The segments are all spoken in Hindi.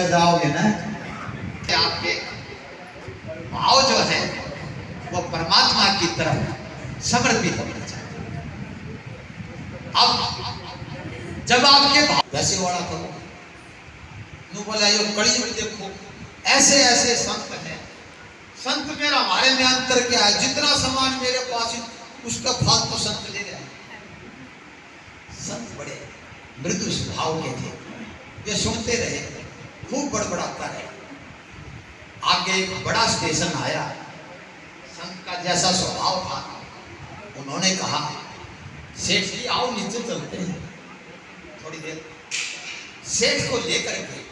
जाओगे ना, आपके भाव जो है वो परमात्मा की तरफ समर्पित होना चाहिए। अब जब आपके भाव वैसे वाला करो नू बोला यो कलयुग देखो ऐसे ऐसे संत हैं, संत मेरा हमारे में अंतर क्या है, जितना सामान मेरे पास उसका फालतू संत ले रहा है। संत बड़े मृदु स्वभाव के थे, ये सुनते रहे, खूब बड़बड़ाता है। आगे एक बड़ा स्टेशन आया, संत का जैसा स्वभाव था, उन्होंने कहा सेठ जी आओ नीचे चलते हैं। थोड़ी देर सेठ को लेकर के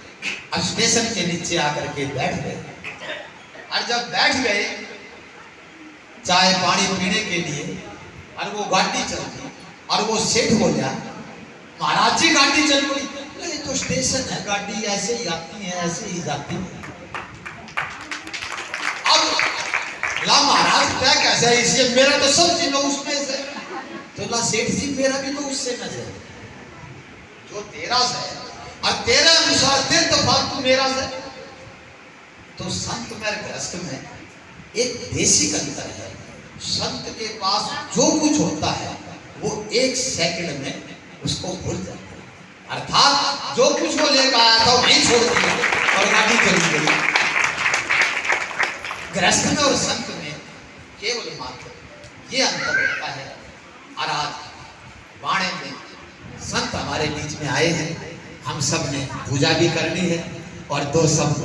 अब स्टेशन के नीचे आकर के बैठ गए, और जब बैठ गए चाय पानी पीने के लिए, और वो गाड़ी चल गई, और वो सेठ बोला महाराज जी गाड़ी चल पड़ी। ये तो स्टेशन है, गाड़ी ऐसे ही आती है ऐसे ही जाती है। अब ला महाराज क्या कैसा है, इसलिए मेरा तो सब चीज उसमें से, तो ला सेठ जी मेरा भी तो उससे नजर है, जो तेरा से और तेरा अनुसार तेरे तो फालतू मेरा से। तो संत में गृहस्थ में एक बेसिक अंतर है। संत के पास जो कुछ होता है वो एक सेकंड में उसको भूल जाता है, अर्थात जो कुछ वो लेकर आया था वहीं छोड़ दिया और गाड़ी चली गई। गृहस्थ में और संत में केवल मात्र ये अंतर होता है। और आज बाणे में संत हमारे बीच में आए हैं, हम सब ने पूजा भी करनी है, और दो शब्द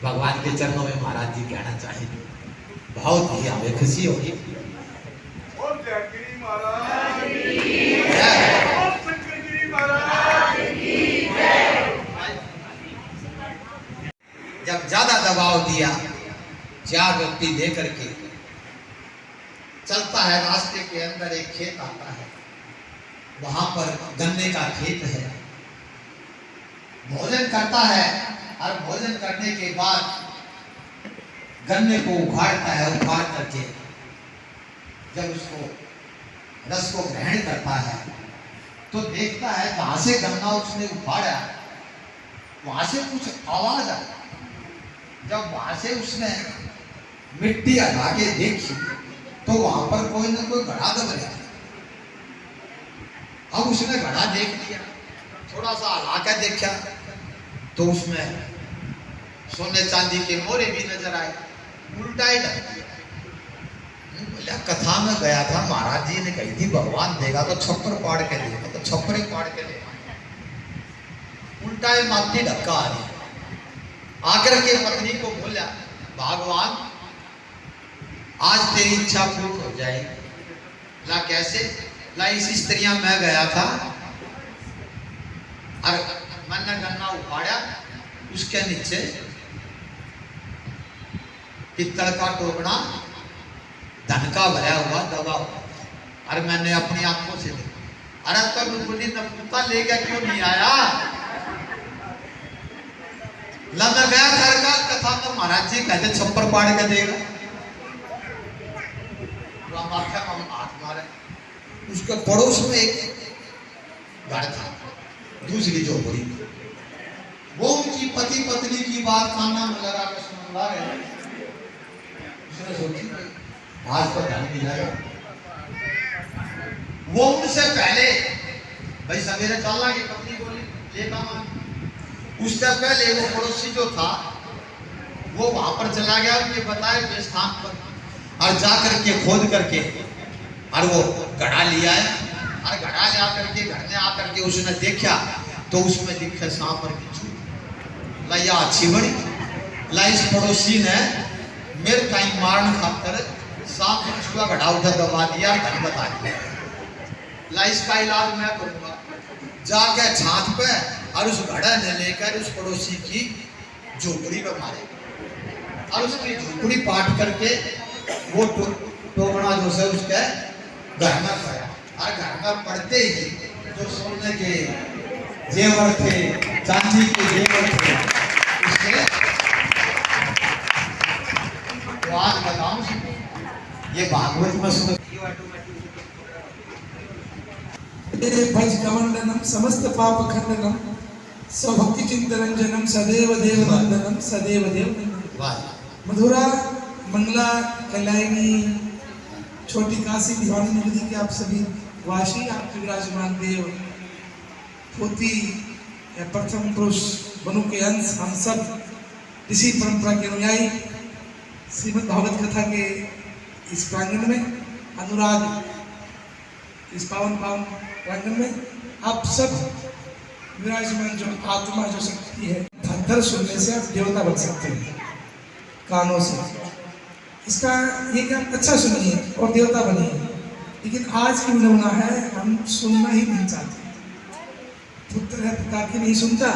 भगवान के चरणों में महाराज जी कहना चाहेंगे। बहुत ही हमें खुशी होगी। जब ज्यादा दबाव दिया, चार व्यक्ति लेकर के चलता है, रास्ते के अंदर एक खेत आता है, वहां पर गन्ने का खेत है, भोजन करता है, और भोजन करने के बाद गन्ने को उखाड़ता है, उखाड़ करके जब उसको रस को ग्रहण करता है तो देखता है जहां से गन्ना उसने उखाड़ा वहां से कुछ आवाज आई। जब वहां से उसने मिट्टी हटा के देखी तो वहां पर कोई ना कोई घड़ा दब रहा है। अब उसने घड़ा देख लिया, थोड़ा सा हला के देखा तो उसमें सोने चांदी के मोरे भी नजर आए, उल्टा ही ढक दिया। कथा में गया था, महाराज जी ने कही थी भगवान देगा तो छप्पर पाड़ के देगा, तो छप्पर ही पाड़ के देगा, उल्टा ही माटी ढक्का आ गया। आकर के पत्नी को बोला भगवान आज तेरी इच्छा पूर्ण हो जाएगी। ला कैसे? ला इस स्त्रियां मैं गया था और मैंने गन्ना उखाड़ा, उसके नीचे पित्तल का टोकना धन का भरा हुआ दबा, और मैंने अपनी आंखों से देखा। अरे तो नुपुनी नपुता लेकर क्यों नहीं आया? मैं गया घर का कथा में, महाराज जी कहते छप्पर पाड़ के देगा। हाथ मारे, उसके पड़ोस में एक घर था, दूसरी झोपड़ी, वो उनकी पति पत्नी की बात काना में लगा कर सुन रहे हैं। उसने सोची आज तो धन मिलेगा। वो उनसे पहले भाई सवेरे चलना की पत्नी बोली लेता, उससे पहले वो पड़ोसी जो था वो वहां पर चला गया उनके बताए हुए स्थान पर, और जाकर के खोद करके और वो घड़ा लिया है, और घड़ा ले आकर के घर में आकर के उसने देखा तो उसमें लिखे सांप और बिच्छू। लाया अच्छी बड़ी ला, इस पड़ोसी ने मेरे टाइम मारने खातर सांप बिच्छू का घड़ा उठा दबा दिया, घर बता दिया। ला इसका इलाज मैं करूंगा। जाके छात पे और उस घड़ा ने लेकर उस पड़ोसी की झोपड़ी पे मारे, और उसकी झोपड़ी पाट करके वो टोकना जो से उसके घर में पड़ा, और घर में पड़ते ही जो सोने के जेवर थे, चांदी के जेवर थे, उससे तो आज बताऊं ये भागवत में सुनो। भज कमंडनम समस्त पाप खंडनम स्वभक्ति चिंतरंजनम सदैव देव नंदनम सदैव देव नंदनम। वाह मधुरा मंगला कल्याणी छोटी काशी दीवानी नगरी के आप सभी वासी, आपके विराजमान देव पोती या प्रथम पुरुष बनु के अंश, हम सब इसी परंपरा के अनुयायी श्रीमद् भागवत कथा के इस प्रांगण में अनुराग, इस पावन प्रांगण में आप सब विराजमान जो आत्मा जो शक्ति है, धर सुनने से आप देवता बन सकते हैं कानों से। इसका ये कि आप अच्छा सुनिए और देवता बनिए। लेकिन आज की नमूना है, हम सुनना ही नहीं चाहते। पुत्र है पिता की नहीं सुनता,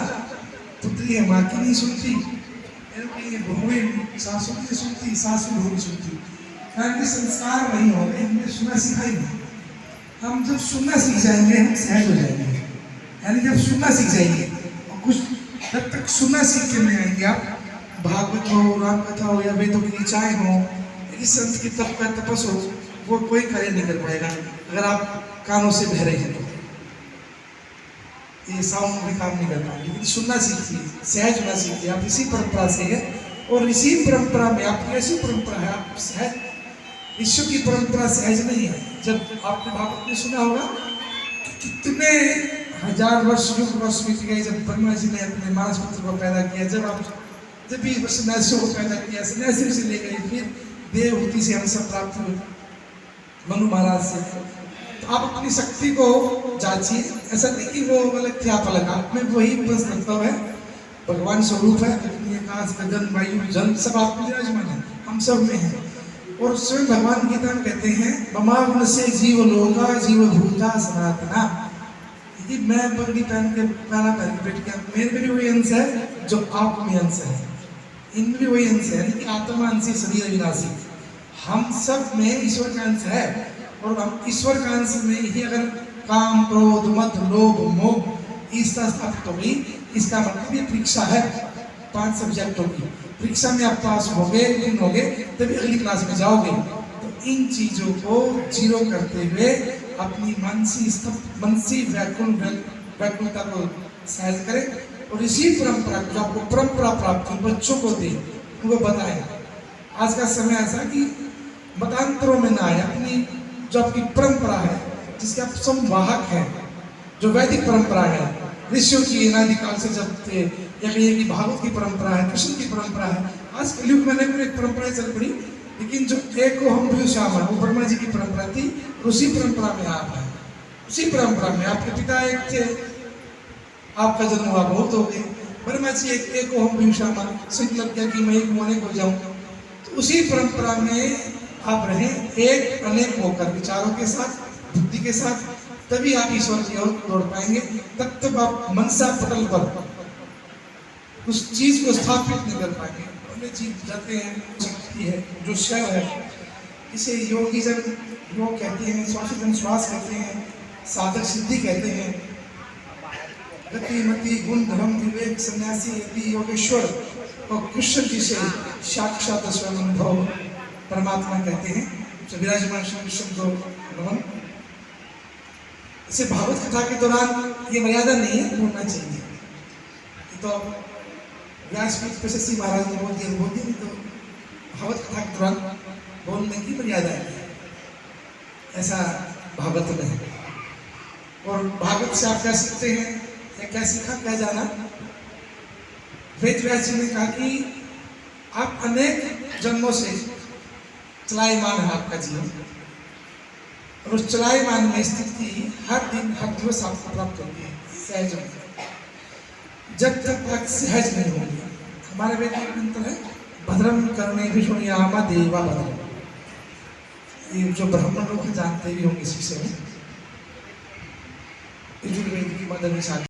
पुत्री है माँ की नहीं सुनती, बहुएं सासू की सुनती, सासू बहू की सुनती। कारण के संस्कार नहीं हो गए, हमने सुनना सीखा ही नहीं। हम जब सुनना सीख जाएंगे हम सहज हो जाएंगे। यानी जब सुनना सीख जाएंगे और कुछ जब तक सुनना सीख के नहीं आएंगे, आप भागवत हो, राम कथा हो या वेदों की नीचाएं हो, संत की तप का तपस हो, वो कोई कार्य नहीं कर पाएगा अगर आप कानों से बह रहे हैं तो। ये साउंड में काम नहीं कर पाएंगे। लेकिन सुनना सीखिए, सहज होना सीखिए। आप इसी परंपरा से है और इसी परंपरा में आपकी ऐसी परंपरा है, आप सहज, ईश्वर की परंपरा सहज नहीं है। जब आपने भागवत में सुना होगा कि कितने हजार वर्ष युग वर्ष बीत गए जब ब्रह्मा जी ने अपने मानस पुत्र को पैदा किया, जब भी सन्यासियों को पैदा किया, सन्यासी से ले गए, फिर देवहूति से हम सब प्राप्त हुए मनु महाराज से। तो आप अपनी शक्ति को जांचिए। ऐसा नहीं कि वो अलग थे आप अलग, आप में वही बस मतलब है, भगवान स्वरूप है। आकाश गगन वायु जल सब आप में विराजमान है, हम सब में है। और स्वयं भगवान गीता में कहते हैं ममाग्न से जीव लोका जीव भूता सनातना। यदि मैं पगड़ी पहन के गाना पहन के बैठ गया, मेरे में भी वही अंश है जो आप में अंश है, इनमें भी वही अंश है। लेकिन आत्मा अंश शरीर अविनाशी, हम सब में ईश्वर का अंश है। और हम ईश्वर का अंश में ही अगर काम क्रोध मद लोभ मोह ईर्ष्या स्थापित हो गई, इसका मतलब ये परीक्षा है 5 सब्जेक्टों की। परीक्षा में आप पास होगे, विन होगे, तभी अगली क्लास में जाओगे। तो इन चीजों को जीरो करते हुए अपनी मानसी व्याकुलता को सहज करें और इसी परंपरा को, आपको परंपरा प्राप्त की, बच्चों को दे, उनको बताएं। आज का समय ऐसा कि मतांतरों में ना आए, अपनी जो आपकी परंपरा है, जिसके आप संवाहक हैं, जो वैदिक परंपरा है, ऋषियों की अनादिकाल से जब थे, या कहिए कि भागवत की परंपरा है, कृष्ण की परंपरा है। आज कलयुग में एक परंपरा चल पड़ी, लेकिन जो एक को हम भी श्याम है, वो ब्रह्मा जी की परंपरा थी। उसी परंपरा में आप हैं, उसी परंपरा में आपके पिता एक थे, आपका जन्म हुआ बहुत हो गए। ब्रह्मा जी एक को हम भी श्याम, संकल्प किया कि मैं एक अनेक हो जाऊं। तो उसी परंपरा में आप रहें, एक अनेक होकर विचारों के साथ, बुद्धि के साथ, तभी आप ईश्वर की ओर दौड़ पाएंगे। तब तक आप मनसा पटल पर उस चीज को स्थापित नहीं कर पाएंगे। जीव जाते हैं, शक्ति है जो शैव है, इसे योगी जन योग कहते हैं, श्वास जन श्वास कहते हैं, साधक सिद्धि कहते हैं। गति मति गुण धर्म विवेक सन्यासी यति योगेश्वर और कृष्ण जी से साक्षात स्वयं अनुभव परमात्मा कहते हैं। तो विराजमान श्री कृष्ण को नमन। इसे भागवत कथा के दौरान ये मर्यादा नहीं है, बोलना चाहिए। तो व्यासपीठ पे शशि महाराज ने बोल दिया, नहीं तो भागवत कथा के दौरान बोलने की मर्यादा है, ऐसा भागवत में है। और भागवत से आप कह सकते हैं या क्या सीखा, क्या जाना। वेद व्यास जी ने कहा कि आप अनेक जन्मों से चलायमान है आपका जीवन, और उस चलायमान में स्थिति हर दिन हर दिवस आपको प्राप्त होती है सहज होती है। जब तक सहज नहीं होगी, हमारे वेद में मंत्र है भद्रम करने विष्णुयामा देवा भद्रम। ये जो ब्राह्मण लोग जानते भी होंगे इस विषय में, यजुर्वेद की मदद में